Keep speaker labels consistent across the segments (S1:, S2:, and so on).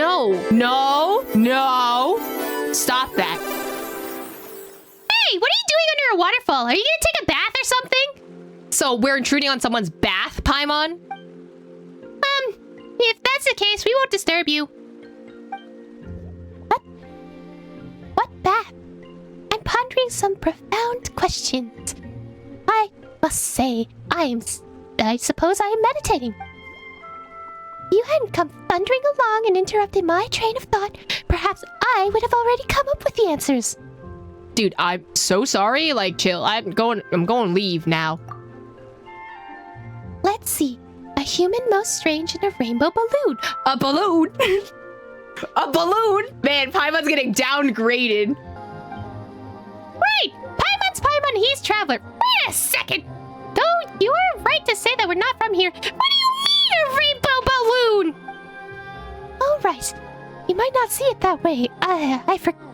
S1: No, no, no. Stop that.
S2: Hey, what are you doing under a waterfall? Are you gonna take a bath or something?
S1: So we're intruding on someone's bath, Paimon?
S2: If that's the case, we won't disturb you. What bath? I'm pondering some profound questions. I must say, I suppose I am meditating. If you hadn't come thundering along and interrupted my train of thought, perhaps I would have already come up with the answers.
S1: Dude, I'm so sorry. Like, chill. I'm going to leave now.
S2: Let's see. A human most strange in a rainbow balloon.
S1: A balloon? A balloon? Man, Paimon's getting downgraded.
S2: Right! Paimon's Paimon, he's Traveler. Wait a second! Though you are right to say that we're not from here, what do you mean a rainbow balloon? Oh, right. You might not see it that way. I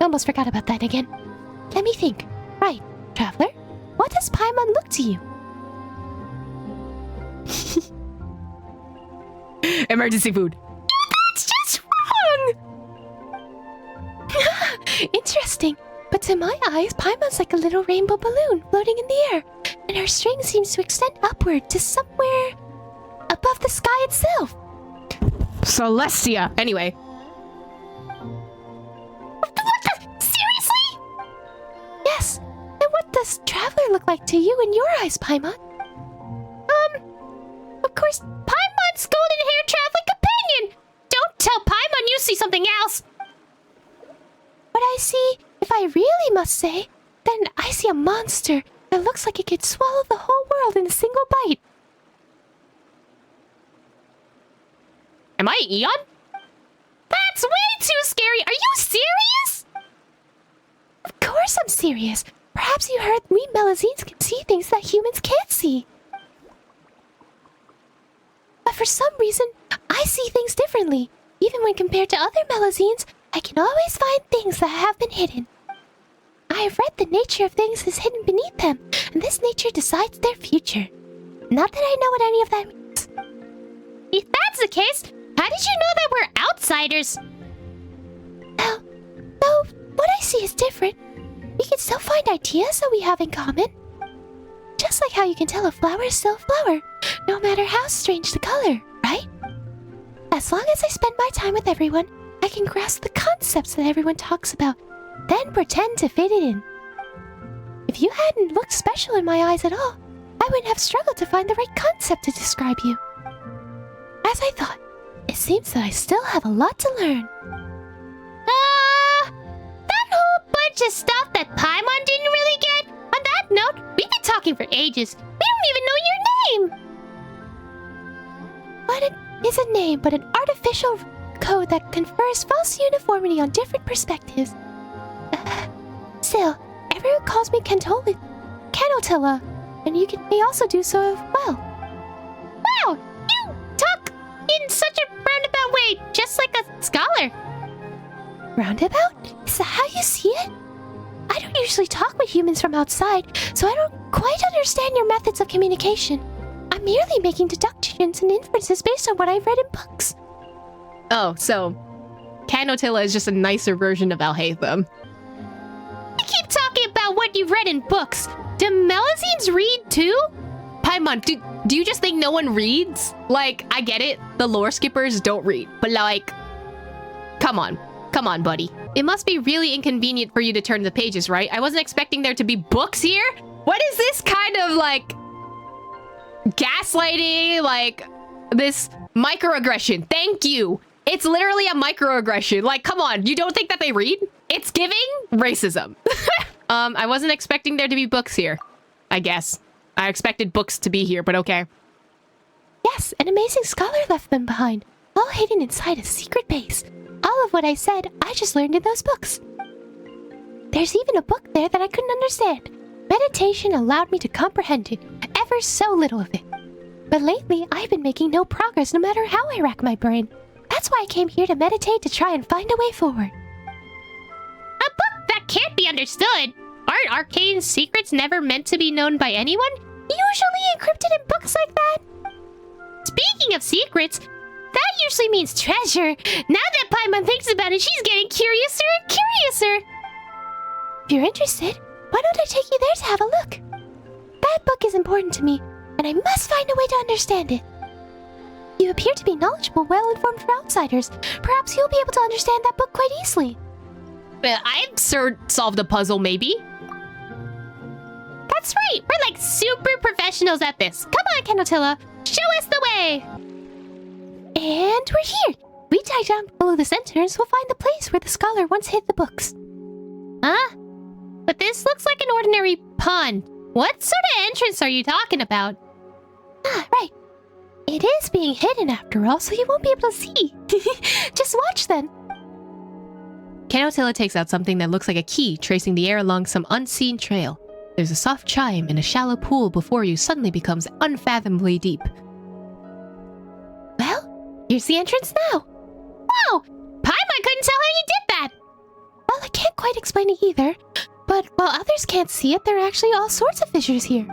S2: almost forgot about that again. Let me think. Right, Traveler, what does Paimon look to you?
S1: Emergency food.
S2: That's just wrong! Interesting. But to my eyes, Paimon's like a little rainbow balloon floating in the air, and her string seems to extend upward to somewhere above the sky itself.
S1: Celestia. Anyway.
S2: What the? Seriously? Yes. And what does Traveler look like to you in your eyes, Paimon? Of course, Paimon's golden-haired traveling companion! Don't tell Paimon you see something else! What I see, if I really must say, then I see a monster that looks like it could swallow the whole world in a single bite.
S1: Am I Eon?
S2: That's way too scary! Are you serious? Of course I'm serious. Perhaps you heard we Melazines can see things that humans can't see. But for some reason, I see things differently. Even when compared to other Melazines, I can always find things that have been hidden. I have read the nature of things is hidden beneath them, and this nature decides their future. Not that I know what any of that means. If that's the case, how did you know that we're outsiders? Well, though what I see is different, we can still find ideas that we have in common. Just like how you can tell a flower is still a flower, no matter how strange the color, right? As long as I spend my time with everyone, I can grasp the concepts that everyone talks about, then pretend to fit it in. If you hadn't looked special in my eyes at all, I wouldn't have struggled to find the right concept to describe you. As I thought, it seems that I still have a lot to learn. That whole bunch of stuff that Paimon didn't really get? On that note, we've been talking for ages. We don't even know your name! What is a name but an artificial code that confers false uniformity on different perspectives? Still, everyone calls me Canotilla, and you may also do so as well. Wow! You talk in such a roundabout way, just like a scholar. Roundabout? Is that how you see it? I don't usually talk with humans from outside, so I don't quite understand your methods of communication. I'm merely making deductions and inferences based on what I've read in books.
S1: Oh, so Canotilla is just a nicer version of Alhaitham.
S2: You keep talking about what you've read in books. Do Melazines read too?
S1: Paimon, do you just think no one reads? Like, I get it, the lore skippers don't read, but like, come on, buddy. It must be really inconvenient for you to turn the pages, right? I wasn't expecting there to be books here. What is this kind of like gaslighting, like this microaggression? Thank you. It's literally a microaggression. Like, come on, you don't think that they read? It's giving racism. I wasn't expecting there to be books here, I guess. I expected books to be here, but okay.
S2: Yes, an amazing scholar left them behind, all hidden inside a secret base. All of what I said, I just learned in those books. There's even a book there that I couldn't understand. Meditation allowed me to comprehend it, ever so little of it. But lately, I've been making no progress no matter how I rack my brain. That's why I came here to meditate to try and find a way forward. A book that can't be understood? Aren't arcane secrets never meant to be known by anyone? Usually encrypted in books like that. Speaking of secrets, that usually means treasure. Now that Paimon
S1: and she's getting curiouser and curiouser.
S2: If you're interested, why don't I take you there to have a look? That book is important to me, and I must find a way to understand it. You appear to be knowledgeable, well-informed for outsiders. Perhaps you'll be able to understand that book quite easily.
S1: I've solved a puzzle, maybe. That's right. We're like super professionals at this. Come on, Kenotilla. Show us the way.
S2: And we're here. We dive down below this entrance, we'll find the place where the scholar once hid the books.
S1: Huh? But this looks like an ordinary pond. What sort of entrance are you talking about?
S2: Ah, right. It is being hidden after all, so you won't be able to see. Just watch then.
S1: Kenotilla takes out something that looks like a key, tracing the air along some unseen trail. There's a soft chime, and a shallow pool before you suddenly becomes unfathomably deep.
S2: Well, here's the entrance now.
S1: Wow! Paimon couldn't tell how you did that!
S2: Well, I can't quite explain it either, but while others can't see it, there are actually all sorts of fissures here.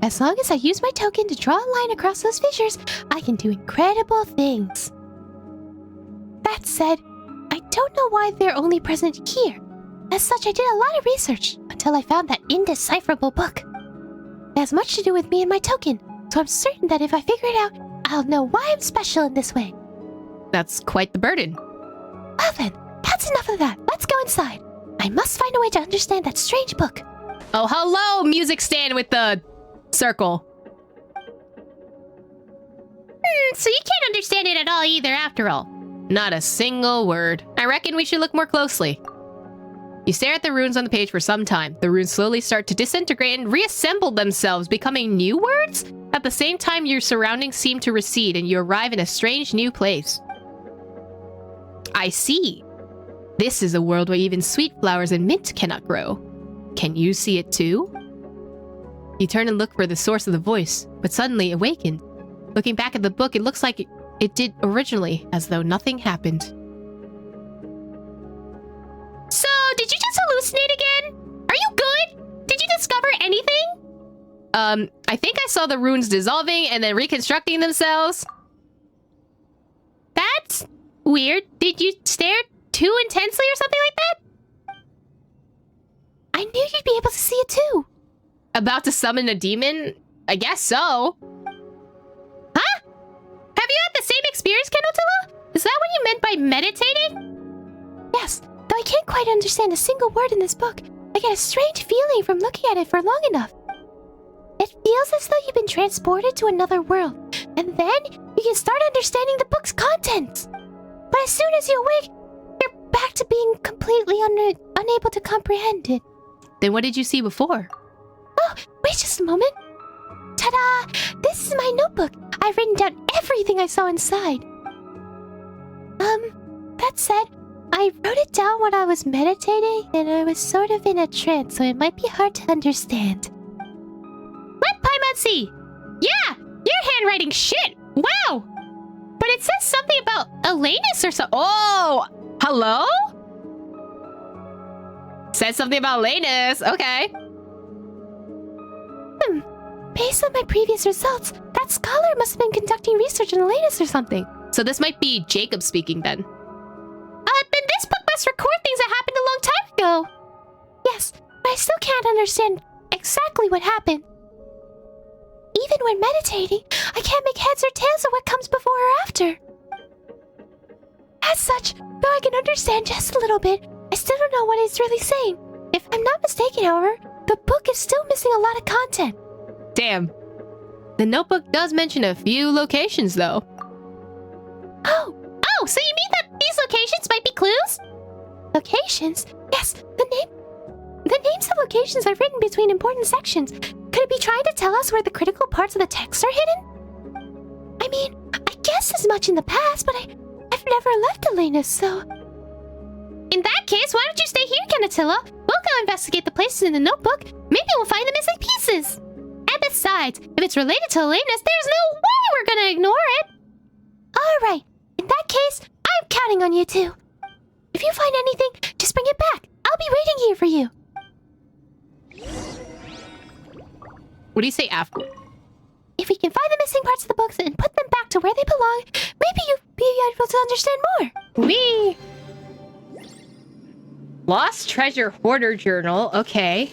S2: As long as I use my token to draw a line across those fissures, I can do incredible things. That said, I don't know why they're only present here. As such, I did a lot of research until I found that indecipherable book. It has much to do with me and my token, so I'm certain that if I figure it out, I'll know why I'm special in this way.
S1: That's quite the burden.
S2: Well then, that's enough of that. Let's go inside. I must find a way to understand that strange book.
S1: Oh, hello, music stand with the circle. So you can't understand it at all either, after all. Not a single word. I reckon we should look more closely. You stare at the runes on the page for some time. The runes slowly start to disintegrate and reassemble themselves, becoming new words? At the same time, your surroundings seem to recede and you arrive in a strange new place. I see. This is a world where even sweet flowers and mint cannot grow. Can you see it too? You turn and look for the source of the voice, but suddenly awakened. Looking back at the book, it looks like it did originally, as though nothing happened. So, did you just hallucinate again? Are you good? Did you discover anything? I think I saw the runes dissolving and then reconstructing themselves. That's weird. Did you stare too intensely or something like that?
S2: I knew you'd be able to see it too.
S1: About to summon a demon? I guess so. Huh? Have you had the same experience, Kenotilla? Is that what you meant by meditating?
S2: Yes, though I can't quite understand a single word in this book. I get a strange feeling from looking at it for long enough. It feels as though you've been transported to another world, and then you can start understanding the book's contents. But as soon as you awake, you're back to being completely unable to comprehend it.
S1: Then what did you see before?
S2: Oh, wait just a moment. Ta-da! This is my notebook. I've written down everything I saw inside. That said, I wrote it down when I was meditating, and I was sort of in a trance, so it might be hard to understand.
S1: Let Paimon see! Yeah! Your handwriting shit! Wow! But it says something about Elenus or something. Oh! Hello? Says something about Elenus. Okay.
S2: Based on my previous results, that scholar must have been conducting research on Elenus or something.
S1: So this might be Jacob speaking then. Then this book must record things that happened a long time ago.
S2: Yes, but I still can't understand exactly what happened. Even when meditating, I can't make heads or tails of what comes before or after. As such, though I can understand just a little bit, I still don't know what it's really saying. If I'm not mistaken, however, the book is still missing a lot of content.
S1: Damn. The notebook does mention a few locations, though.
S2: Oh,
S1: so you mean that these locations might be clues?
S2: Locations? Yes, the names of locations are written between important sections. Could it be trying to tell us where the critical parts of the text are hidden? I mean, I guessed as much in the past, but I've never left Elenus, so...
S1: In that case, why don't you stay here, Kenotilla? We'll go investigate the places in the notebook. Maybe we'll find the missing pieces. And besides, if it's related to Elenus, there's no way we're gonna ignore it.
S2: Alright, in that case, I'm counting on you too. If you find anything, just bring it back. I'll be waiting here for you.
S1: What do you say after?
S2: If we can find the missing parts of the books and put them back to where they belong, maybe you'll be able to understand more.
S1: Wee! Lost Treasure Hoarder Journal. Okay.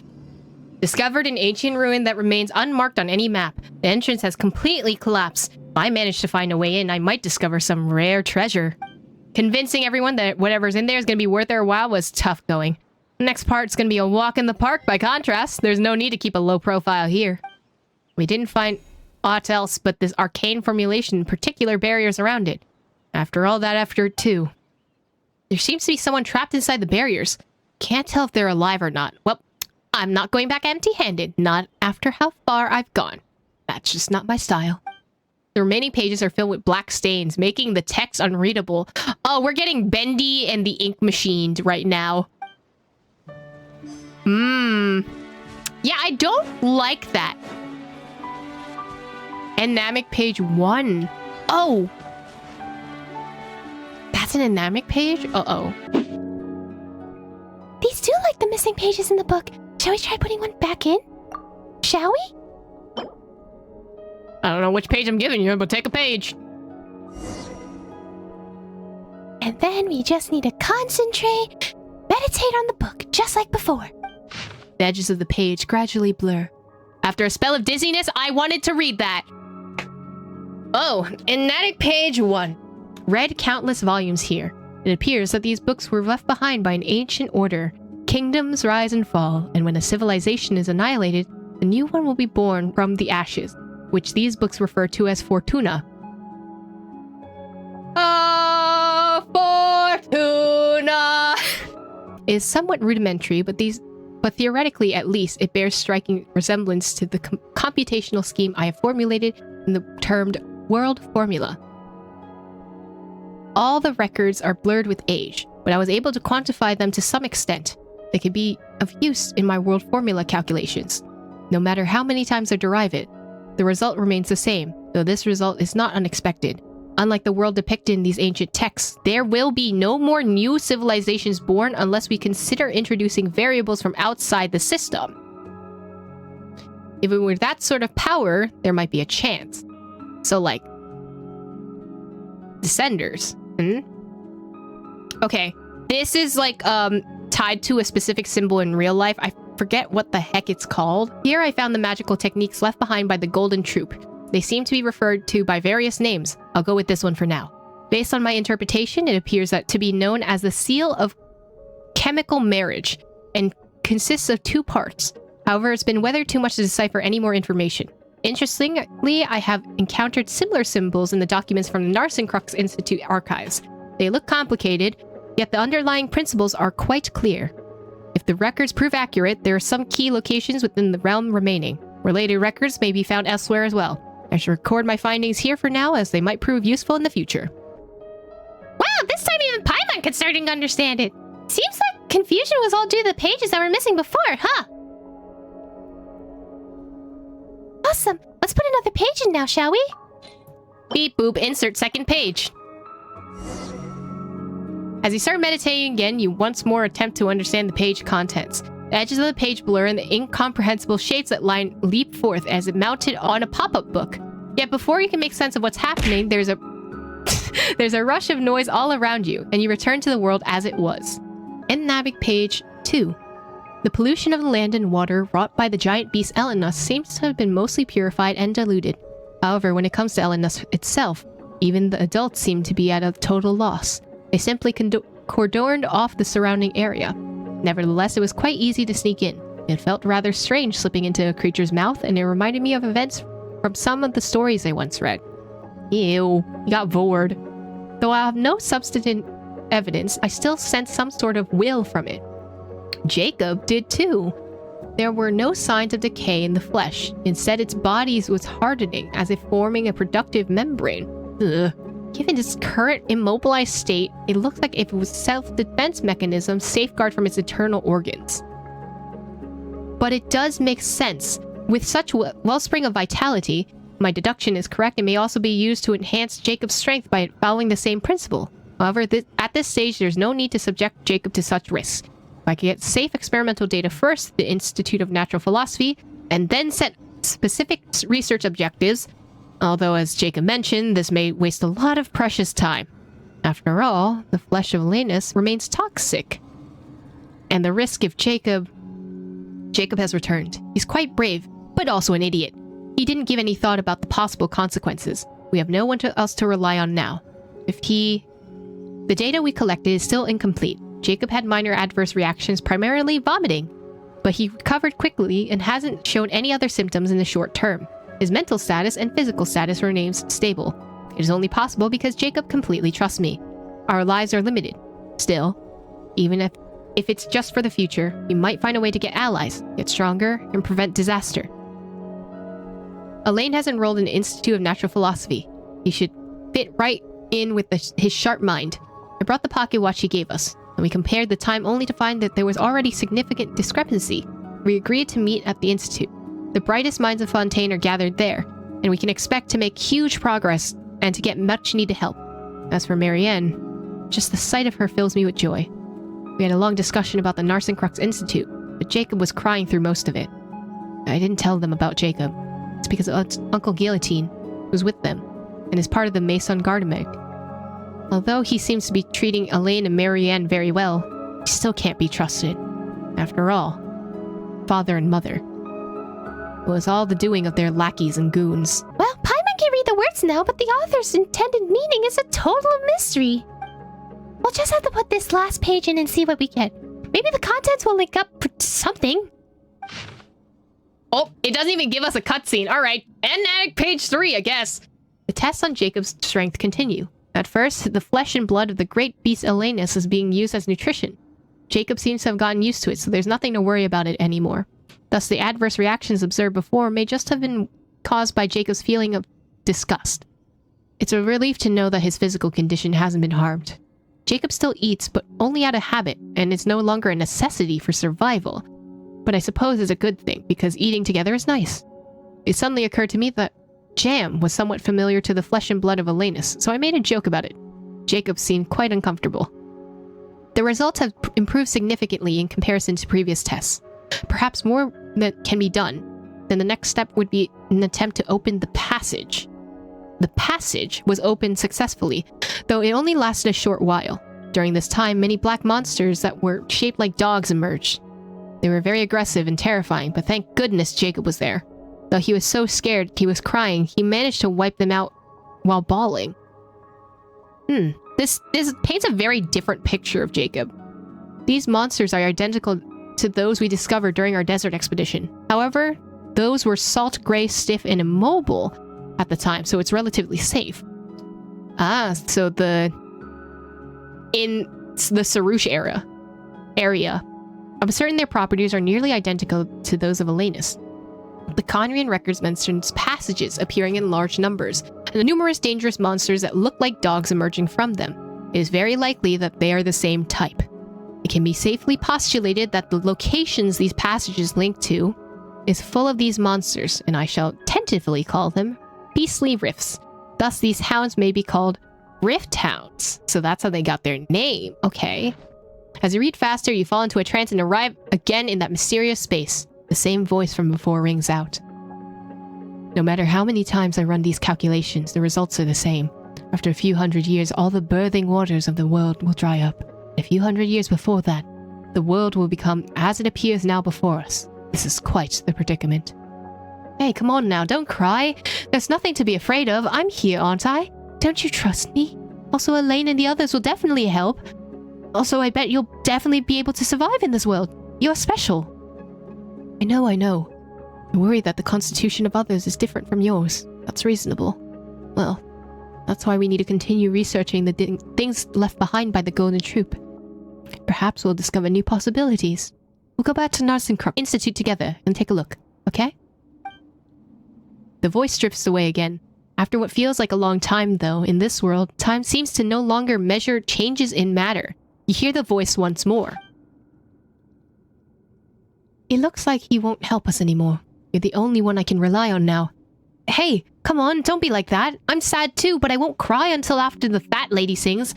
S1: Discovered an ancient ruin that remains unmarked on any map. The entrance has completely collapsed. If I manage to find a way in, I might discover some rare treasure. Convincing everyone that whatever's in there is going to be worth their while was tough going. The next part's going to be a walk in the park by contrast. There's no need to keep a low profile here. We didn't find aught else but this arcane formulation and particular barriers around it. After all that effort, too. There seems to be someone trapped inside the barriers. Can't tell if they're alive or not. Well, I'm not going back empty-handed. Not after how far I've gone. That's just not my style. The remaining pages are filled with black stains, making the text unreadable. Oh, we're getting Bendy and the ink machined right now. Yeah, I don't like that. Anamic page 1. Oh! That's an anamic page? Uh-oh.
S2: These do like the missing pages in the book. Shall we try putting one back in? Shall we?
S1: I don't know which page I'm giving you, but take a page.
S2: And then we just need to concentrate, meditate on the book, just like before.
S1: The edges of the page gradually blur. After a spell of dizziness, I wanted to read that. Oh, Enatic page 1. Read countless volumes here. It appears that these books were left behind by an ancient order. Kingdoms rise and fall, and when a civilization is annihilated, a new one will be born from the ashes, which these books refer to as Fortuna. Fortuna! Is somewhat rudimentary, but theoretically at least, it bears striking resemblance to the computational scheme I have formulated in the termed world formula. All the records are blurred with age, but I was able to quantify them to some extent. They could be of use in my world formula calculations. No matter how many times I derive it, the result remains the same, though this result is not unexpected. Unlike the world depicted in these ancient texts, there will be no more new civilizations born unless we consider introducing variables from outside the system. If it were that sort of power, there might be a chance. So, like, Descenders. Okay, this is like tied to a specific symbol in real life. I forget what the heck it's called. Here I found the magical techniques left behind by the Golden Troop. They seem to be referred to by various names. I'll go with this one for now. Based on my interpretation, it appears that to be known as the Seal of Chemical Marriage and consists of 2 parts. However, it's been weathered too much to decipher any more information. Interestingly, I have encountered similar symbols in the documents from the Narsincrux Institute archives. They look complicated, yet the underlying principles are quite clear. If the records prove accurate, there are some key locations within the realm remaining. Related records may be found elsewhere as well. I should record my findings here for now, as they might prove useful in the future.
S2: Wow, this time even Paimon could starting to understand it. Seems like confusion was all due to the pages that were missing before, huh? Awesome. Let's put another page in now, shall we?
S1: Beep boop, insert second page. As you start meditating again, you once more attempt to understand the page contents. The edges of the page blur and the incomprehensible shapes that line leap forth as if mounted on a pop-up book. Yet before you can make sense of what's happening, there's a rush of noise all around you, and you return to the world as it was. Enatic page 2. The pollution of the land and water wrought by the giant beast Elenus seems to have been mostly purified and diluted. However, when it comes to Elenus itself, even the adults seem to be at a total loss. They simply cordoned off the surrounding area. Nevertheless, it was quite easy to sneak in. It felt rather strange slipping into a creature's mouth, and it reminded me of events from some of the stories I once read. Ew, you got bored. Though I have no substantive evidence, I still sense some sort of will from it. Jacob did too. There were no signs of decay in the flesh. Instead, its body was hardening, as if forming a productive membrane. Ugh. Given its current immobilized state, it looks like if it was a self-defense mechanism safeguard from its internal organs. But it does make sense. With such wellspring of vitality, my deduction is correct, it may also be used to enhance Jacob's strength by following the same principle. However, at this stage, there's no need to subject Jacob to such risks. If I could get safe experimental data first, the Institute of Natural Philosophy, and then set specific research objectives, although as Jacob mentioned, this may waste a lot of precious time. After all, the flesh of Elenus remains toxic. And the risk if Jacob has returned. He's quite brave, but also an idiot. He didn't give any thought about the possible consequences. We have no one else to rely on now. The data we collected is still incomplete. Jacob had minor adverse reactions, primarily vomiting. But he recovered quickly and hasn't shown any other symptoms in the short term. His mental status and physical status remains stable. It is only possible because Jacob completely trusts me. Our lives are limited. Still, even if it's just for the future, we might find a way to get allies, get stronger, and prevent disaster. Elaine has enrolled in the Institute of Natural Philosophy. He should fit right in with his sharp mind. I brought the pocket watch he gave us, and we compared the time only to find that there was already significant discrepancy. We agreed to meet at the Institute. The brightest minds of Fontaine are gathered there, and we can expect to make huge progress and to get much needed help. As for Marianne, just the sight of her fills me with joy. We had a long discussion about the Narsencrux Institute, but Jacob was crying through most of it. I didn't tell them about Jacob. It's because Uncle Guillotine was with them, and is part of the Maison Gardemek. Although he seems to be treating Elaine and Marianne very well, he still can't be trusted. After all, father and mother. It was all the doing of their lackeys and goons.
S2: Well, Paimon can read the words now, but the author's intended meaning is a total mystery. We'll just have to put this last page in and see what we get. Maybe the contents will link up to something.
S1: Oh, it doesn't even give us a cutscene. All right, and page 3, I guess. The tests on Jacob's strength continue. At first, the flesh and blood of the great beast Elenus is being used as nutrition. Jacob seems to have gotten used to it, so there's nothing to worry about it anymore. Thus, the adverse reactions observed before may just have been caused by Jacob's feeling of disgust. It's a relief to know that his physical condition hasn't been harmed. Jacob still eats, but only out of habit, and it's no longer a necessity for survival. But I suppose it's a good thing, because eating together is nice. It suddenly occurred to me that jam was somewhat familiar to the flesh and blood of Elenus, so I made a joke about it. Jacob seemed quite uncomfortable. The results have improved significantly in comparison to previous tests. Perhaps more that can be done. Then the next step would be an attempt to open the passage. The passage was opened successfully, though it only lasted a short while. During this time, many black monsters that were shaped like dogs emerged. They were very aggressive and terrifying, but thank goodness Jacob was there. Though he was so scared he was crying, he managed to wipe them out while bawling. This paints a very different picture of Jacob. These monsters are identical to those we discovered during our desert expedition. However, those were salt gray, stiff, and immobile at the time, so it's relatively safe. So in the Sarouche area, I'm certain their properties are nearly identical to those of Elenus. The Conrian records mentions passages appearing in large numbers, and the numerous dangerous monsters that look like dogs emerging from them. It is very likely that they are the same type. It can be safely postulated that the locations these passages link to is full of these monsters, and I shall tentatively call them beastly rifts. Thus, these hounds may be called rift hounds. So that's how they got their name. Okay. As you read faster, you fall into a trance and arrive again in that mysterious space. The same voice from before rings out. No matter how many times I run these calculations, the results are the same. After a few hundred years, all the birthing waters of the world will dry up. A few hundred years before that, the world will become as it appears now before us. This is quite the predicament. Hey, come on now, don't cry. There's nothing to be afraid of. I'm here, aren't I? Don't you trust me? Also, Elaine and the others will definitely help. Also, I bet you'll definitely be able to survive in this world. You're special. I know. I worry that the constitution of others is different from yours. That's reasonable. Well, that's why we need to continue researching the things left behind by the Golden Troop. Perhaps we'll discover new possibilities. We'll go back to Narsencrux Institute together and take a look, okay? The voice drifts away again. After what feels like a long time, though, in this world, time seems to no longer measure changes in matter. You hear the voice once more. It looks like he won't help us anymore. You're the only one I can rely on now. Hey, come on, don't be like that. I'm sad too, but I won't cry until after the fat lady sings.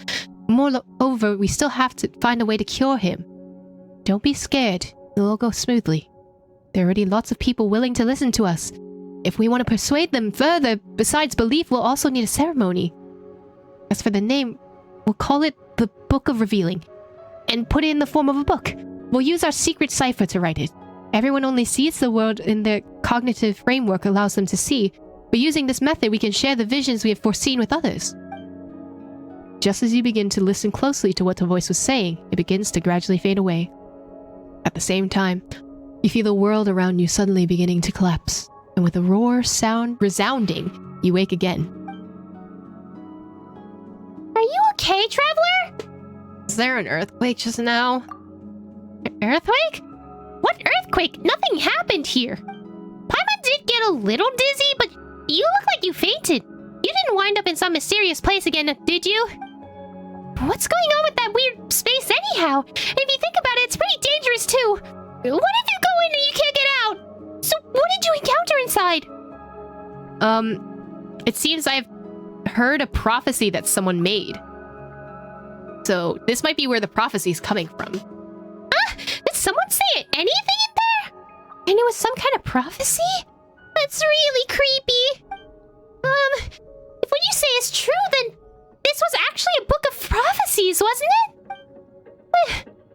S1: Moreover, we still have to find a way to cure him. Don't be scared. It'll all go smoothly. There are already lots of people willing to listen to us. If we want to persuade them further, besides belief, we'll also need a ceremony. As for the name, we'll call it the Book of Revealing, and put it in the form of a book. We'll use our secret cipher to write it. Everyone only sees the world in the cognitive framework allows them to see, but using this method we can share the visions we have foreseen with others. Just as you begin to listen closely to what the voice was saying, it begins to gradually fade away. At the same time, you feel the world around you suddenly beginning to collapse, and with a roar sound resounding, you wake again.
S2: Are you okay, traveler?
S1: Is there an earthquake just now?
S2: Earthquake? What earthquake? Nothing happened here. Paimon did get a little dizzy, but you look like you fainted. You didn't wind up in some mysterious place again, did you? What's going on with that weird space anyhow? If you think about it, it's pretty dangerous too. What if you go in and you can't get out? So what did you encounter inside?
S1: It seems I've heard a prophecy that someone made. So this might be where the prophecy's coming from.
S2: Did someone say anything in there? And it was some kind of prophecy? That's really creepy. If what you say is true, then this was actually a book of prophecies, wasn't it?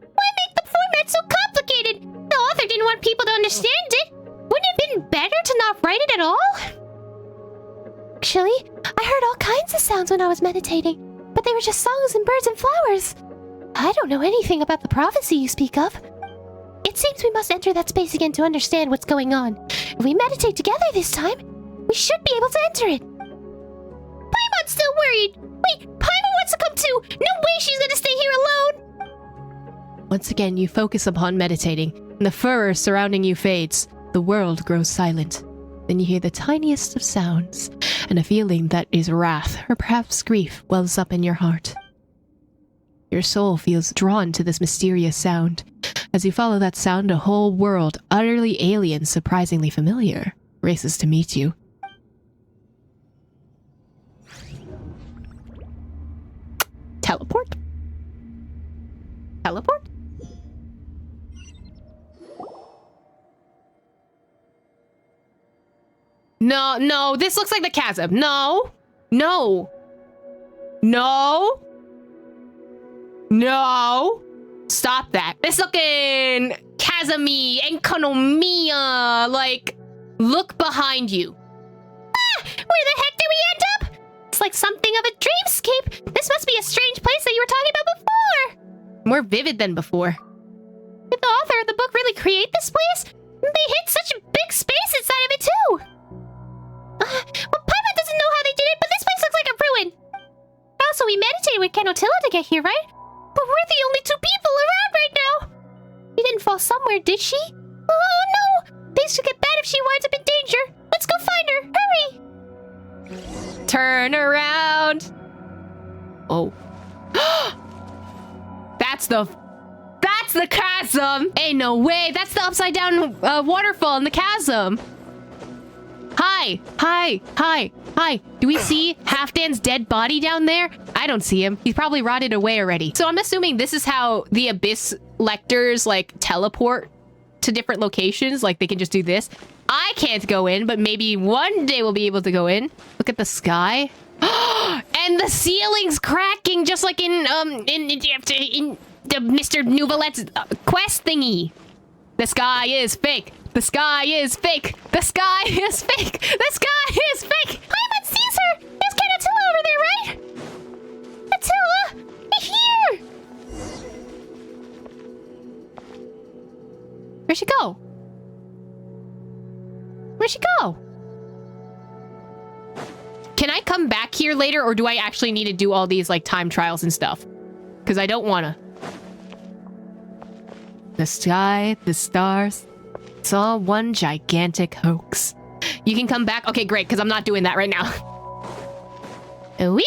S2: Why make the format so complicated? The author didn't want people to understand it. Wouldn't it have been better to not write it at all? Actually, I heard all kinds of sounds when I was meditating, but they were just songs and birds and flowers. I don't know anything about the prophecy you speak of. It seems we must enter that space again to understand what's going on. If we meditate together this time, we should be able to enter it. Paimon's still worried. Wait, Paimon wants to come too. No way she's gonna stay here alone.
S1: Once again, you focus upon meditating, and the furor surrounding you fades. The world grows silent. Then you hear the tiniest of sounds, and a feeling that is wrath, or perhaps grief, wells up in your heart. Your soul feels drawn to this mysterious sound. As you follow that sound, a whole world, utterly alien, surprisingly familiar, races to meet you. Teleport? Teleport? No, this looks like the chasm. No. Stop that. This looking chasm-y, economia. Like, look behind you.
S2: Where the heck did we end up? It's like something of a dreamscape. This must be a strange place that you were talking about before.
S1: More vivid than before.
S2: Did the author of the book really create this place? They hid such a big space inside of it too. Well, Paimon doesn't know how they did it, but this place looks like a ruin. Also, we meditated with Kenotilla to get here, right? But we're the only two people around right now. She didn't fall somewhere, did she? Oh no! Things could get bad if she winds up in danger. Let's go find her. Hurry!
S1: Turn around. Oh. That's the chasm. Ain't no way. That's the upside down waterfall in the chasm. Hi. Do we see Halfdan's dead body down there? I don't see him. He's probably rotted away already. So I'm assuming this is how the Abyss Lectors, like, teleport to different locations. Like, they can just do this. I can't go in, but maybe one day we'll be able to go in. Look at the sky. And the ceiling's cracking, just like in the Mr. Nouvelette's quest thingy. The sky is fake. The sky is fake. The sky is fake. The sky is fake.
S2: Paimon sees her. There's Kenotilla over there, right? Attila, you're here.
S1: Where'd she go? Where'd she go? Can I come back here later, or do I actually need to do all these, like, time trials and stuff? Because I don't want to. The sky, the stars, it's all one gigantic hoax. You can come back? Okay, great, because I'm not doing that right now. Wee!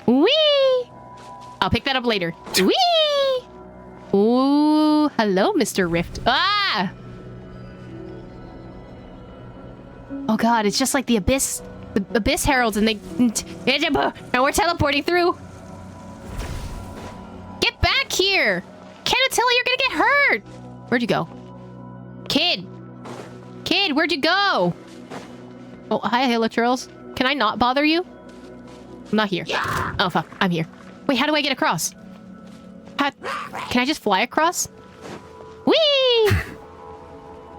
S1: Wee! I'll pick that up later. Wee! Ooh, hello, Mr. Rift. Ah! Oh god, it's just like the Abyss Heralds, and now we're teleporting through. Get back here! Kenotilla, you're gonna get hurt! Where'd you go? Kid, where'd you go? Oh, hi, Hilichurls. Can I not bother you? I'm not here. Oh, fuck, I'm here. Wait, how do I get across? Can I just fly across? Whee!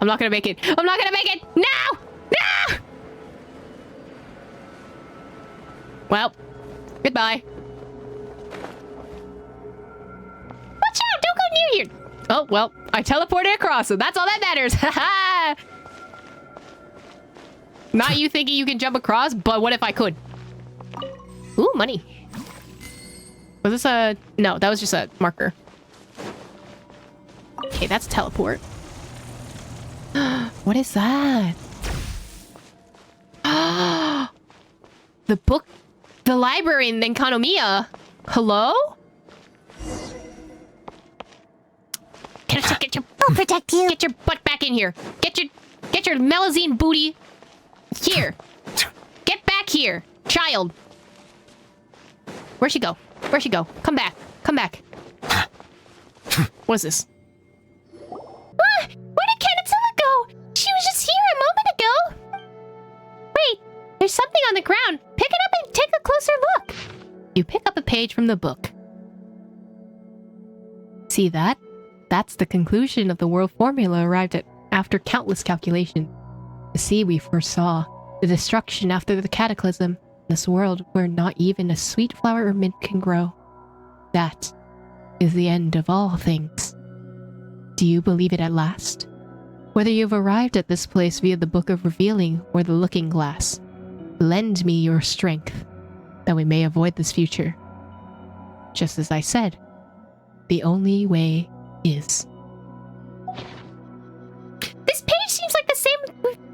S1: I'm not gonna make it. I'm not gonna make it! No! No! Well, goodbye. Watch out! Don't go near here! Oh, well, I teleported across, so that's all that matters. Haha! Not you thinking you can jump across, but what if I could? Ooh, money. Was this a... No, that was just a marker. Okay, that's teleport. What is that? The book... The library in Enkanomiya. Hello? Get your...
S2: I'll protect you.
S1: Get your butt back in here. Get your Melazine booty here. Get back here, child. Where'd she go? Where'd she go? Come back. Come back. What is this?
S2: Where did Kanatilla go? She was just here a moment ago. Wait, there's something on the ground. Pick it up and take a closer look.
S1: You pick up a page from the book. See that? That's the conclusion of the world formula arrived at after countless calculations. The sea we foresaw, the destruction after the cataclysm, this world where not even a sweet flower or mint can grow. That is the end of all things. Do you believe it at last? Whether you've arrived at this place via the Book of Revealing or the Looking Glass, lend me your strength, that we may avoid this future. Just as I said, the only way is.
S2: This page seems like the same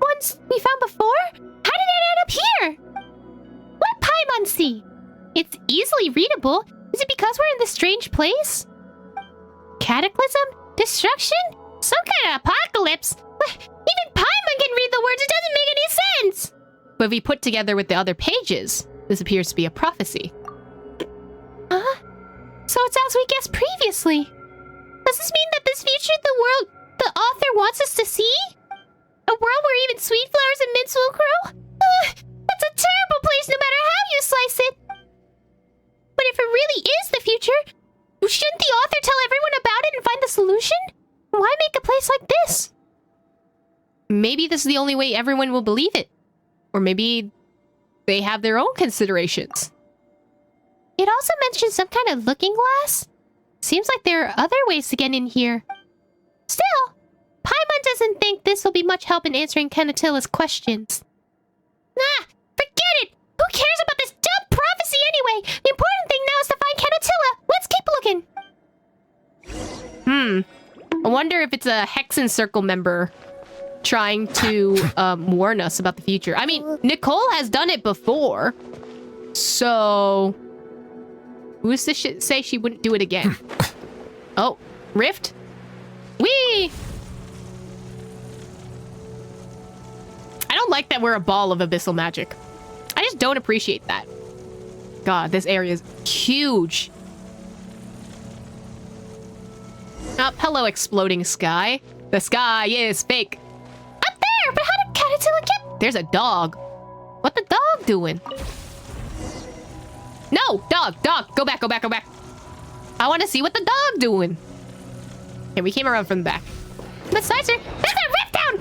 S2: ones we found before. How did it end up here? What Paimon see? It's easily readable. Is it because we're in this strange place? Cataclysm? Destruction? Some kind of apocalypse? Even Paimon can read the words. It doesn't make any sense.
S1: But if we put together with the other pages, this appears to be a prophecy.
S2: Huh? So it's as we guessed previously. Does this mean that this future the author wants us to see? A world where even sweet flowers and mints will grow? That's a terrible place no matter how you slice it. But if it really is the future, shouldn't the author tell everyone about it and find the solution? Why make a place like this?
S1: Maybe this is the only way everyone will believe it. Or maybe they have their own considerations.
S2: It also mentions some kind of looking glass. Seems like there are other ways to get in here. Still, Paimon doesn't think this will be much help in answering Kanatilla's questions. Nah, forget it! Who cares about this dumb prophecy anyway? The important thing now is to find Kanatilla. Let's keep looking.
S1: I wonder if it's a Hexen Circle member trying to warn us about the future. I mean, Nicole has done it before. So... who's to say she wouldn't do it again? Oh, Rift? Whee! I don't like that we're a ball of abyssal magic. I just don't appreciate that. God, this area is huge. Oh, hello, exploding sky. The sky is fake.
S2: Up there! But how did Kanatilla get...
S1: There's a dog. What the dog doing? No! Dog! Dog! Go back, go back, go back. I want to see what the dog doing. Okay, we came around from the back.
S2: Besides her, there's a rift down!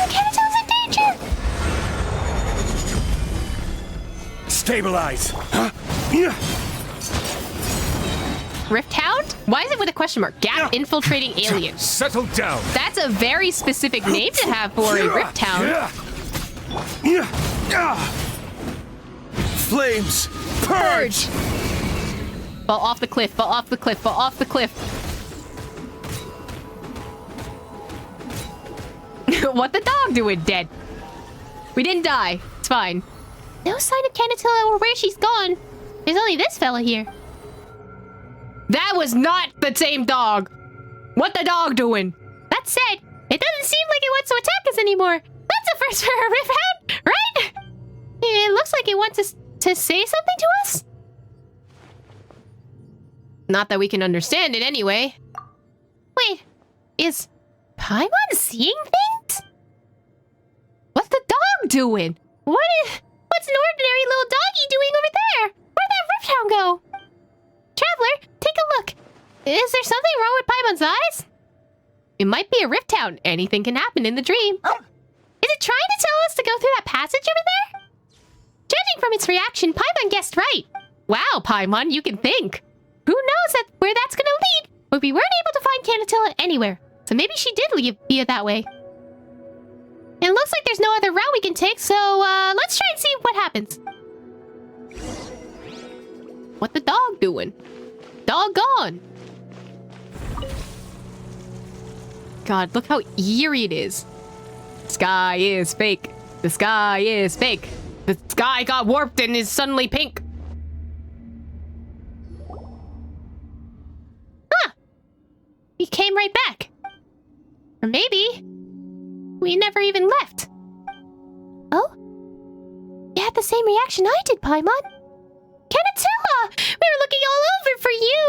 S2: Kanatilla's in danger!
S3: Stabilize!
S1: Rift Hound? Why is it with a question mark? Gap infiltrating alien.
S3: Settle down!
S1: That's a very specific name to have for a Rift Hound.
S3: Flames! Purge!
S1: Fall off the cliff, fall off the cliff, fall off the cliff. What the dog doing? Dead. We didn't die. It's fine.
S2: No sign of Kanatilla or where she's gone. There's only this fella here.
S1: That was not the same dog. What the dog doing?
S2: That said, it doesn't seem like it wants to attack us anymore. That's a first for a Rift Hound, right? It looks like it wants us to say something to us.
S1: Not that we can understand it anyway.
S2: Wait, is Paimon seeing things?
S1: What's the dog doing?
S2: What's an ordinary little doggy doing over there? Where'd that Rift Hound go? Traveler, take a look.
S1: Is there something wrong with Paimon's eyes? It might be a rift town. Anything can happen in the dream. Is it trying to tell us to go through that passage over there? Judging from its reaction, Paimon guessed right. Wow, Paimon, you can think. Who knows where that's gonna lead? But we weren't able to find Canatilla anywhere. So maybe she did leave via that way. It looks like there's no other route we can take, so let's try and see what happens. What the dog doing? Dog gone. God, look how eerie it is. The sky is fake. The sky is fake. The sky got warped and is suddenly pink. Huh. We came right back. Or maybe we never even left.
S2: Oh? You had the same reaction I did, Paimon.
S1: Canatilla! We were looking all over for you!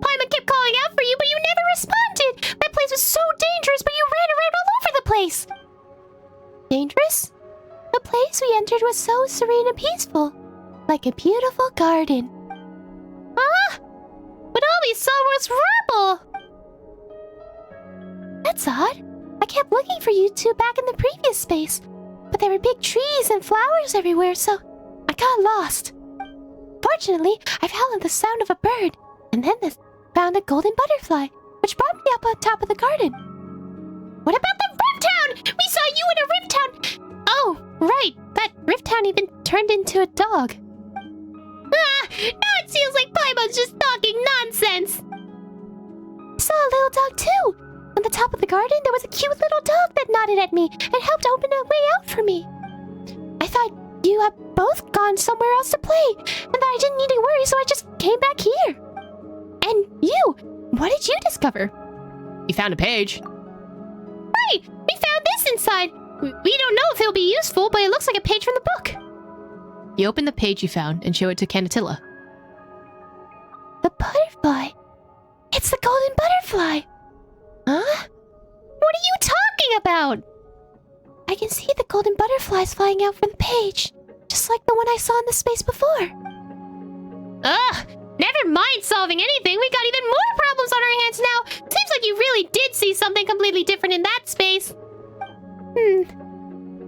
S1: Paimon kept calling out for you, but you never responded! That place was so dangerous, but you ran around all over the place!
S2: Dangerous? The place we entered was so serene and peaceful. Like a beautiful garden.
S1: Huh? But all we saw was rubble!
S2: That's odd. I kept looking for you two back in the previous space. But there were big trees and flowers everywhere, so I got lost. Fortunately, I found the sound of a bird, and then found a golden butterfly, which brought me up on top of the garden.
S1: What about the Rift Town? We saw you in a Rift Town! Oh, right. That Rift Town even turned into a dog. Ah! Now it feels like Paimon's just talking nonsense!
S2: I saw a little dog too. On the top of the garden, there was a cute little dog that nodded at me and helped open a way out for me. I thought you had both gone somewhere else to play, and that I didn't need to worry, so I just came back here. And you, what did you discover?
S1: You found a page. Right! We found this inside! We don't know if it'll be useful, but it looks like a page from the book. You open the page you found and show it to Canatilla.
S2: The butterfly. It's the golden butterfly.
S1: Huh? What are you talking about?
S2: I can see the golden butterflies flying out from the page, just like the one I saw in the space before.
S1: Ugh! Never mind solving anything, we got even more problems on our hands now! Seems like you really did see something completely different in that space.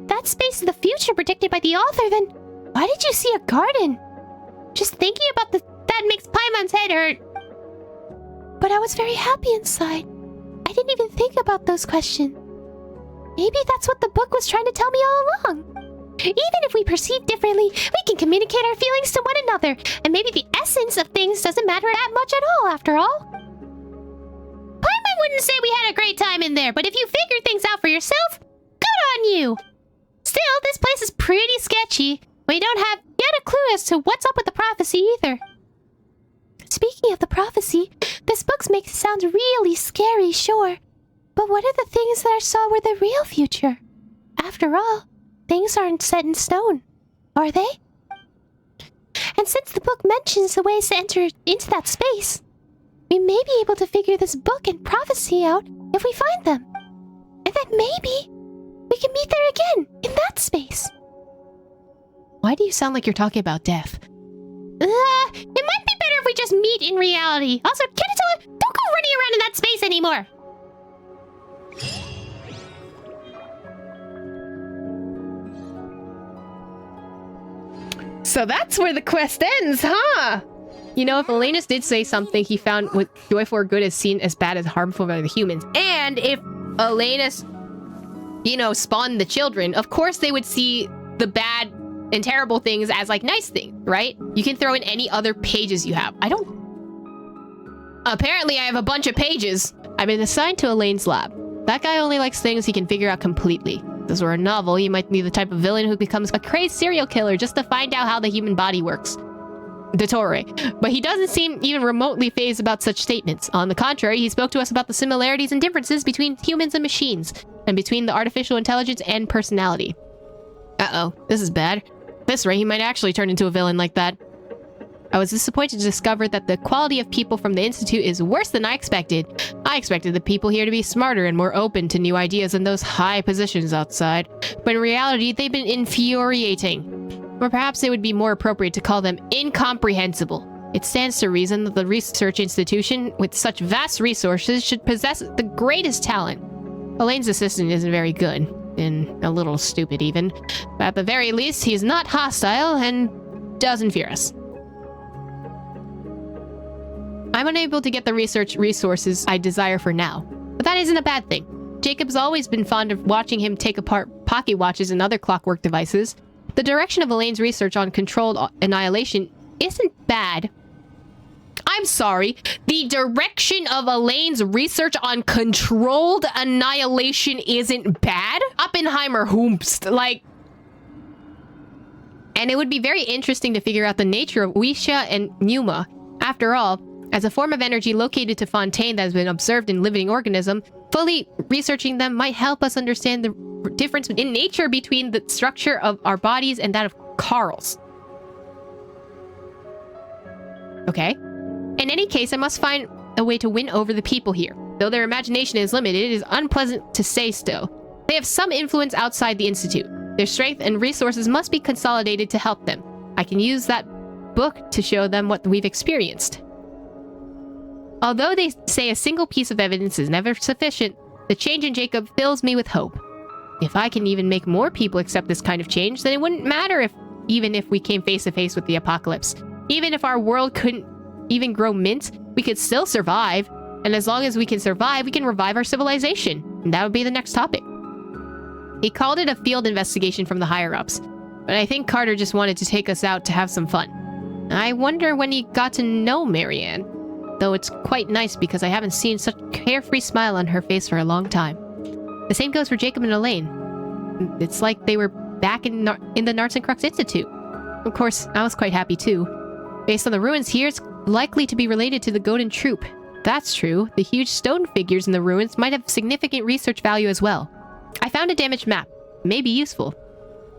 S2: That space is the future predicted by the author, then why did you see a garden?
S1: Just thinking about that makes Paimon's head hurt.
S2: But I was very happy inside. I didn't even think about those questions. Maybe that's what the book was trying to tell me all along. Even if we perceive differently, we can communicate our feelings to one another, and maybe the essence of things doesn't matter that much at all, after all.
S1: Paimon wouldn't say we had a great time in there, but if you figure things out for yourself, good on you! Still, this place is pretty sketchy. We don't have yet a clue as to what's up with the prophecy either.
S2: Speaking of the prophecy, this book makes it sound really scary, sure. But what are the things that I saw were the real future? After all, things aren't set in stone, are they? And since the book mentions the ways to enter into that space, we may be able to figure this book and prophecy out if we find them. And then maybe we can meet there again, in that space.
S1: Why do you sound like you're talking about death? It might be better if we just meet in reality. Also, Canatilla, don't go running around in that space anymore. So that's where the quest ends, huh? You know, if Elenus did say something he found with joyful or good is seen as bad as harmful by the humans, and if Elenus, you know, spawned the children, of course they would see the bad and terrible things as like nice things, right? You can throw in any other pages you have. Apparently I have a bunch of pages. I've been assigned to Elaine's lab. That guy only likes things he can figure out completely. If this were a novel, you might be the type of villain who becomes a crazed serial killer just to find out how the human body works. Dottore. But he doesn't seem even remotely fazed about such statements. On the contrary, he spoke to us about the similarities and differences between humans and machines, and between the artificial intelligence and personality. Uh-oh, this is bad. At this rate, he might actually turn into a villain like that. I was disappointed to discover that the quality of people from the Institute is worse than I expected. I expected the people here to be smarter and more open to new ideas than those high positions outside. But in reality, they've been infuriating. Or perhaps it would be more appropriate to call them incomprehensible. It stands to reason that the research institution with such vast resources should possess the greatest talent. Elaine's assistant isn't very good, and a little stupid even, but at the very least, he's not hostile and doesn't fear us. I'm unable to get the research resources I desire for now, but that isn't a bad thing. Jacob's always been fond of watching him take apart pocket watches and other clockwork devices. The direction of Elaine's research on controlled annihilation isn't bad. I'm sorry, the direction of Elaine's research on controlled annihilation isn't bad? Oppenheimer hoomst, like... And it would be very interesting to figure out the nature of Wisha and Pneuma. After all, as a form of energy located to Fontaine that has been observed in living organism, fully researching them might help us understand the difference in nature between the structure of our bodies and that of Carl's. Okay. In any case, I must find a way to win over the people here. Though their imagination is limited, it is unpleasant to say so. They have some influence outside the Institute. Their strength and resources must be consolidated to help them. I can use that book to show them what we've experienced. Although they say a single piece of evidence is never sufficient, the change in Jacob fills me with hope. If I can even make more people accept this kind of change, then it wouldn't matter even if we came face to face with the apocalypse. Even if our world couldn't even grow mint, we could still survive. And as long as we can survive, we can revive our civilization. And that would be the next topic. He called it a field investigation from the higher-ups. But I think Carter just wanted to take us out to have some fun. I wonder when he got to know Marianne. Though it's quite nice because I haven't seen such a carefree smile on her face for a long time. The same goes for Jacob and Elaine. It's like they were back in the Narts and Crux Institute. Of course, I was quite happy too. Based on the ruins here, it's likely to be related to the Godin Troop. That's true. The huge stone figures in the ruins might have significant research value as well. I found a damaged map. It may be useful.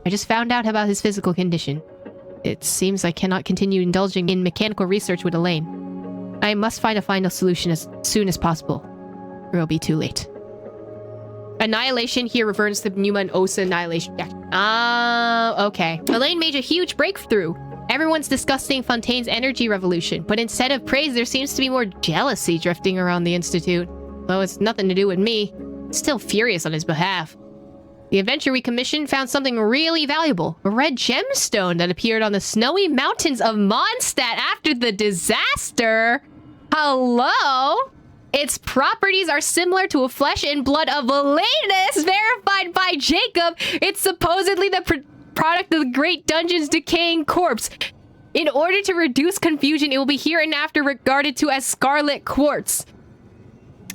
S1: I just found out about his physical condition. It seems I cannot continue indulging in mechanical research with Elaine. I must find a final solution as soon as possible, or it'll be too late. Annihilation here refers to Pneuma and Osa annihilation. Okay. Elaine made a huge breakthrough. Everyone's discussing Fontaine's energy revolution, but instead of praise, there seems to be more jealousy drifting around the Institute. Though it's nothing to do with me. Still furious on his behalf. The adventure we commissioned found something really valuable. A red gemstone that appeared on the snowy mountains of Mondstadt after the disaster. Hello? Its properties are similar to a flesh and blood of Valenus, verified by Jacob. It's supposedly the product of the Great Dungeon's decaying corpse. In order to reduce confusion, it will be hereinafter regarded to as scarlet quartz.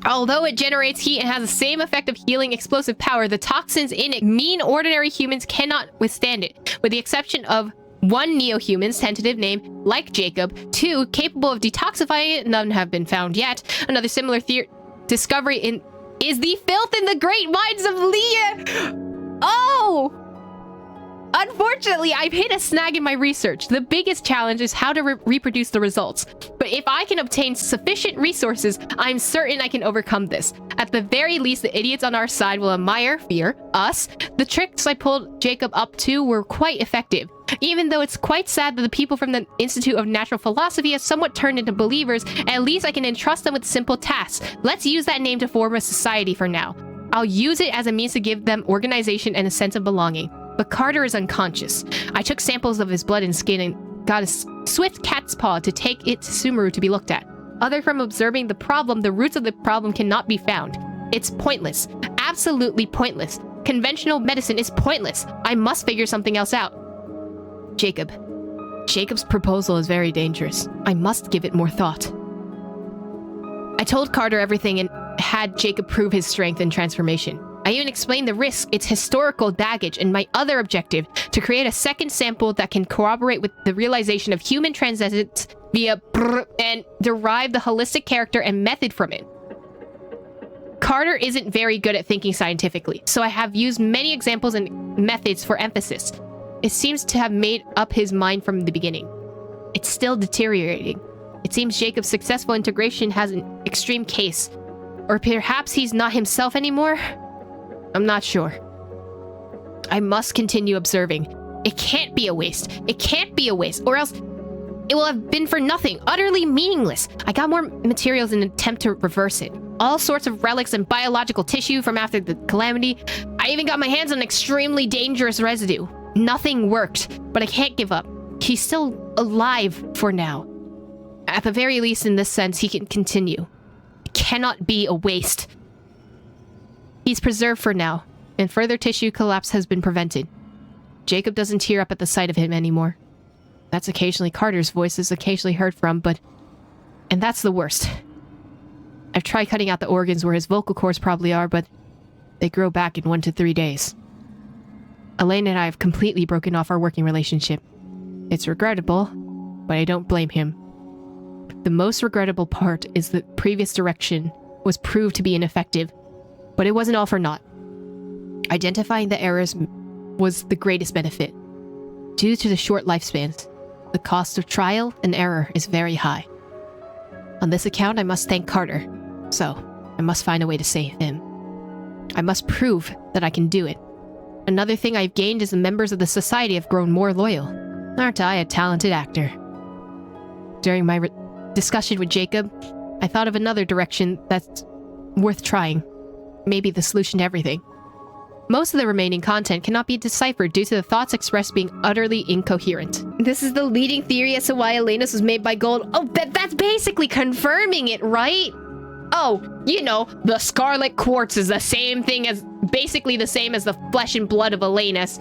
S1: Although it generates heat and has the same effect of healing explosive power, the toxins in it mean ordinary humans cannot withstand it, with the exception of 1 neo-human's tentative name, like Jacob, 2 capable of detoxifying it, none have been found yet. Another similar discovery is the filth in the great mines of Leah. Oh! Unfortunately, I've hit a snag in my research. The biggest challenge is how to reproduce the results. But if I can obtain sufficient resources, I'm certain I can overcome this. At the very least, the idiots on our side will fear us. The tricks I pulled Jacob up to were quite effective. Even though it's quite sad that the people from the Institute of Natural Philosophy have somewhat turned into believers, at least I can entrust them with simple tasks. Let's use that name to form a society for now. I'll use it as a means to give them organization and a sense of belonging. But Carter is unconscious. I took samples of his blood and skin and got a swift cat's paw to take it to Sumeru to be looked at. Other from observing the problem, the roots of the problem cannot be found. It's pointless. Absolutely pointless. Conventional medicine is pointless. I must figure something else out. Jacob. Jacob's proposal is very dangerous. I must give it more thought. I told Carter everything and had Jacob prove his strength and transformation. I even explained the risk, its historical baggage, and my other objective, to create a second sample that can corroborate with the realization of human transcendence via and derive the holistic character and method from it. Carter isn't very good at thinking scientifically, so I have used many examples and methods for emphasis. It seems to have made up his mind from the beginning. It's still deteriorating. It seems Jacob's successful integration has an extreme case. Or perhaps he's not himself anymore? I'm not sure. I must continue observing. It can't be a waste. It can't be a waste. Or else it will have been for nothing, utterly meaningless. I got more materials in an attempt to reverse it. All sorts of relics and biological tissue from after the calamity. I even got my hands on extremely dangerous residue. Nothing worked, but I can't give up. He's still alive for now. At the very least, in this sense, he can continue. It cannot be a waste. He's preserved for now, and further tissue collapse has been prevented. Jacob doesn't tear up at the sight of him anymore. That's occasionally Carter's voice is occasionally heard from, and that's the worst. I've tried cutting out the organs where his vocal cords probably are, but they grow back in 1 to 3 days. Elaine and I have completely broken off our working relationship. It's regrettable, but I don't blame him. The most regrettable part is that previous direction was proved to be ineffective, but it wasn't all for naught. Identifying the errors was the greatest benefit. Due to the short lifespans, the cost of trial and error is very high. On this account, I must thank Carter, so I must find a way to save him. I must prove that I can do it. Another thing I've gained is the members of the society have grown more loyal. Aren't I a talented actor? During my discussion with Jacob, I thought of another direction that's worth trying. Maybe the solution to everything. Most of the remaining content cannot be deciphered due to the thoughts expressed being utterly incoherent. This is the leading theory as to why Elena's was made by gold. Oh, that's basically confirming it, right? Oh, you know, the scarlet quartz is the same thing as, basically the same as the flesh and blood of Elena's.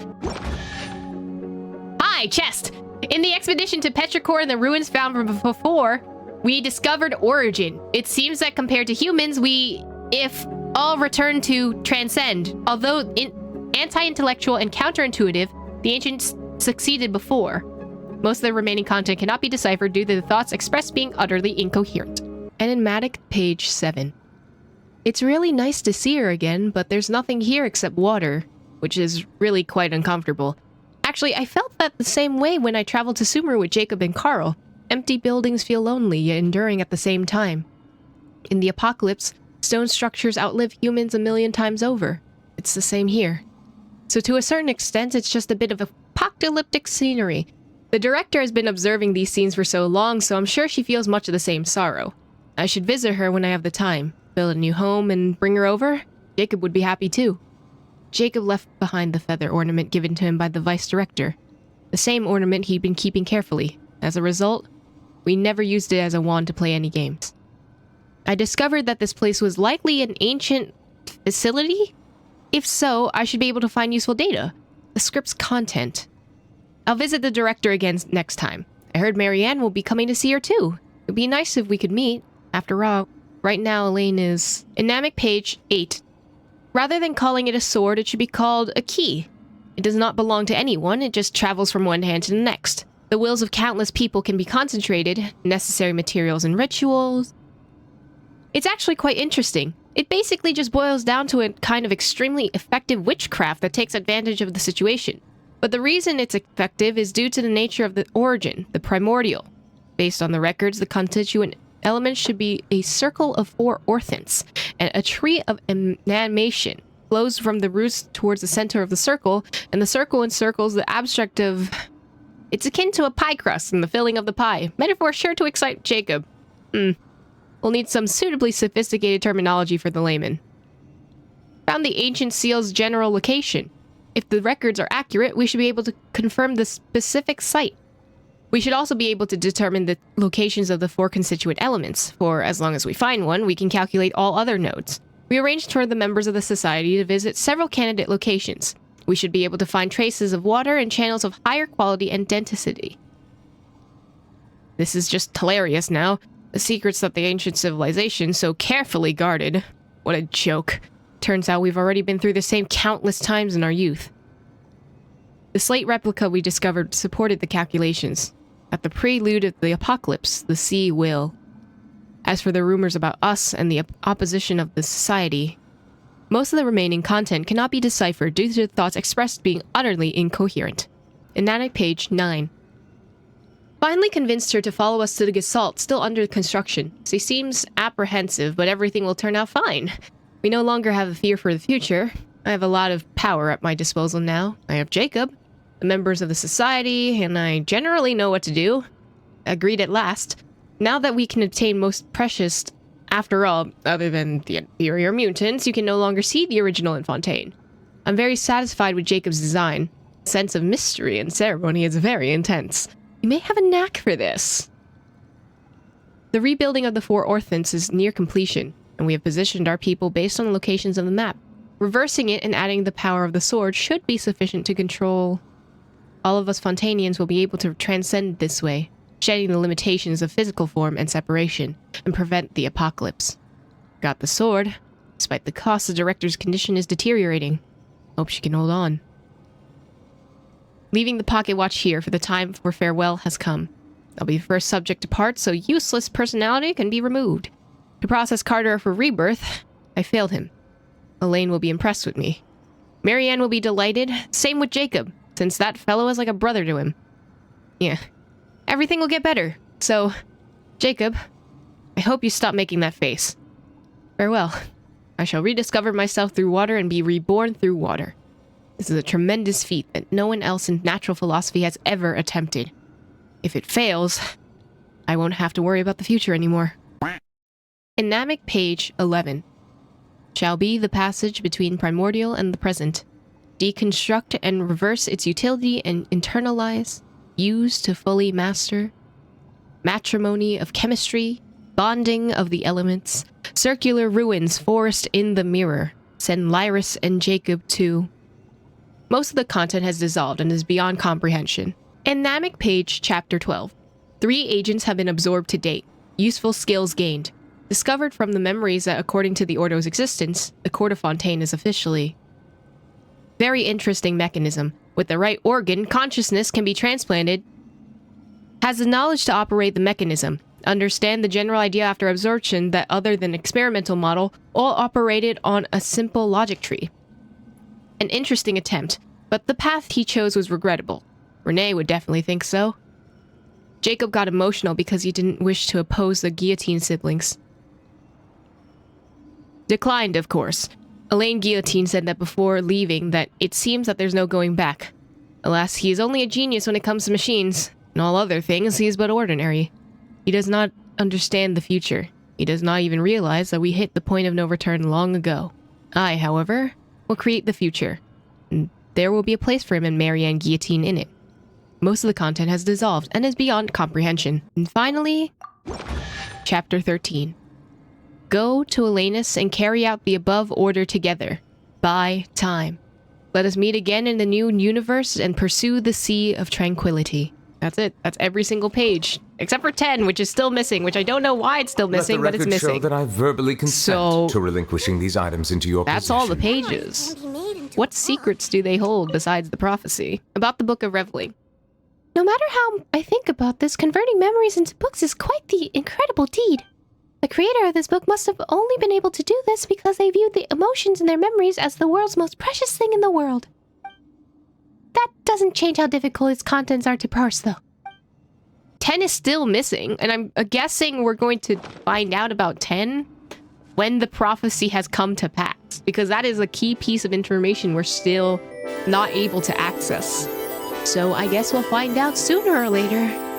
S1: Hi, chest! In the expedition to Petrichor and the ruins found from before, we discovered origin. It seems that compared to humans, if all return to transcend. Although anti-intellectual and counterintuitive, the ancients succeeded before. Most of the remaining content cannot be deciphered due to the thoughts expressed being utterly incoherent. Enigmatic page 7. It's really nice to see her again, but there's nothing here except water, which is really quite uncomfortable. Actually, I felt that the same way when I traveled to Sumer with Jacob and Carl. Empty buildings feel lonely, yet enduring at the same time. In the apocalypse, stone structures outlive humans 1,000,000 times over. It's the same here. So to a certain extent, it's just a bit of apocalyptic scenery. The director has been observing these scenes for so long, so I'm sure she feels much of the same sorrow. I should visit her when I have the time, build a new home, and bring her over. Jacob would be happy too. Jacob left behind the feather ornament given to him by the vice director. The same ornament he'd been keeping carefully. As a result, we never used it as a wand to play any games. I discovered that this place was likely an ancient facility? If so, I should be able to find useful data. The script's content. I'll visit the director again next time. I heard Marianne will be coming to see her too. It'd be nice if we could meet. After all, right now Elaine is... Enigmatic page 8. Rather than calling it a sword, it should be called a key. It does not belong to anyone, it just travels from one hand to the next. The wills of countless people can be concentrated, necessary materials and rituals. It's actually quite interesting. It basically just boils down to a kind of extremely effective witchcraft that takes advantage of the situation. But the reason it's effective is due to the nature of the origin, the primordial. Based on the records, the constituent elements should be a circle of 4 orthants, and a tree of animation flows from the roots towards the center of the circle, and the circle encircles the abstract of... It's akin to a pie crust and the filling of the pie. Metaphor sure to excite Jacob. We'll need some suitably sophisticated terminology for the layman. Found the ancient seal's general location. If the records are accurate, we should be able to confirm the specific site. We should also be able to determine the locations of the 4 constituent elements, for as long as we find one, we can calculate all other nodes. We arranged for the members of the society to visit several candidate locations. We should be able to find traces of water and channels of higher quality and density. This is just hilarious now. The secrets of the ancient civilization so carefully guarded. What a joke. Turns out we've already been through the same countless times in our youth. The slate replica we discovered supported the calculations. At the prelude of the apocalypse, the sea will. As for the rumors about us and the opposition of the society, most of the remaining content cannot be deciphered due to the thoughts expressed being utterly incoherent. Enigmatic page 9. Finally convinced her to follow us to the Gestalt, still under construction. She seems apprehensive, but everything will turn out fine. We no longer have a fear for the future. I have a lot of power at my disposal now. I have Jacob, the members of the society, and I generally know what to do. agreed at last. Now that we can obtain most precious, after all, other than the inferior mutants, you can no longer see the original Infontaine. I'm very satisfied with Jacob's design. The sense of mystery and ceremony is very intense. You may have a knack for this. The rebuilding of the 4 orphans is near completion, and we have positioned our people based on the locations of the map. Reversing it and adding the power of the sword should be sufficient to control. All of us Fontanians will be able to transcend this way, shedding the limitations of physical form and separation, and prevent the apocalypse. Got the sword. Despite the cost, the director's condition is deteriorating. Hope she can hold on. Leaving the pocket watch here for the time for farewell has come. I'll be the first subject to part, so useless personality can be removed. To process Carter for rebirth, I failed him. Elaine will be impressed with me. Marianne will be delighted, same with Jacob, since that fellow is like a brother to him. Yeah, everything will get better. So, Jacob, I hope you stop making that face. Farewell. I shall rediscover myself through water and be reborn through water. This is a tremendous feat that no one else in natural philosophy has ever attempted. If it fails, I won't have to worry about the future anymore. Enamic page 11. Shall be the passage between primordial and the present. Deconstruct and reverse its utility and internalize. Use to fully master. Matrimony of chemistry. Bonding of the elements. Circular ruins forest in the mirror. Send Lyris and Jacob to... Most of the content has dissolved and is beyond comprehension. Enamic page chapter 12. 3 agents have been absorbed to date. Useful skills gained. Discovered from the memories that according to the Ordo's existence, the Court of Fontaine is officially... Very interesting mechanism. With the right organ, consciousness can be transplanted. Has the knowledge to operate the mechanism. Understand the general idea after absorption that other than experimental model, all operated on a simple logic tree. An interesting attempt, but the path he chose was regrettable. Renee would definitely think so. Jacob got emotional because he didn't wish to oppose the Guillotine siblings. Declined, of course. Elaine Guillotine said that before leaving that it seems that there's no going back. Alas, he is only a genius when it comes to machines. In all other things, he is but ordinary. He does not understand the future. He does not even realize that we hit the point of no return long ago. I, however, will create the future. And there will be a place for him and Marianne Guillotine in it. Most of the content has dissolved and is beyond comprehension. And finally, Chapter 13. Go to Elanus and carry out the above order together. Buy time. Let us meet again in the new universe and pursue the sea of tranquility. That's it. That's every single page. Except for 10, which is still missing, which I don't know why it's still missing, but it's missing.
S4: Let the record show that I verbally consent to relinquishing these items into your
S1: that's
S4: possession.
S1: all the pages. What secrets do they hold besides the prophecy? About the Book of Reveling.
S2: No matter how I think about this, converting memories into books is quite the incredible deed. The creator of this book must have only been able to do this because they viewed the emotions in their memories as the world's most precious thing in the world. That doesn't change how difficult its contents are to parse, though.
S1: 10 is still missing, and I'm guessing we're going to find out about 10 when the prophecy has come to pass, because that is a key piece of information we're still not able to access. So I guess we'll find out sooner or later.